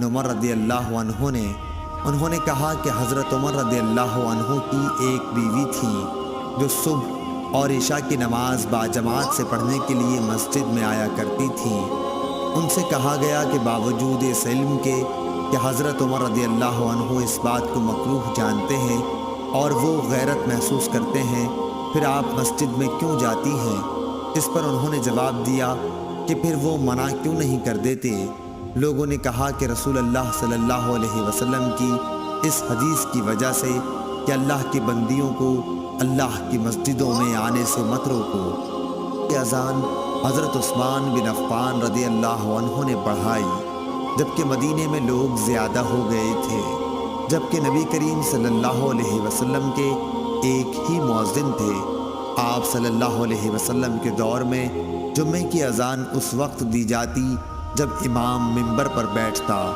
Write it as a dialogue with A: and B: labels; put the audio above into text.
A: عمر رضی اللہ عنہ نے انہوں نے کہا کہ حضرت عمر رضی اللہ عنہ کی ایک بیوی تھی جو صبح اور عشاء کی نماز باجماعت سے پڑھنے کے لیے مسجد میں آیا کرتی تھیں۔ ان سے کہا گیا کہ باوجود اس علم کے کہ حضرت عمر رضی اللہ عنہ اس بات کو مکروہ جانتے ہیں اور وہ غیرت محسوس کرتے ہیں، پھر آپ مسجد میں کیوں جاتی ہیں؟ اس پر انہوں نے جواب دیا کہ پھر وہ منع کیوں نہیں کر دیتے؟ لوگوں نے کہا کہ رسول اللہ صلی اللہ علیہ وسلم کی اس حدیث کی وجہ سے کہ اللہ کی بندیوں کو اللہ کی مسجدوں میں آنے سے مت روکو۔ یہ اذان حضرت عثمان بن عفان رضی اللہ عنہ نے پڑھائی جبکہ مدینے میں لوگ زیادہ ہو گئے تھے، جبکہ نبی کریم صلی اللہ علیہ وسلم کے ایک ہی مؤذن تھے۔ آپ صلی اللہ علیہ وسلم کے دور میں جمعے کی اذان اس وقت دی جاتی جب امام منبر پر بیٹھتا۔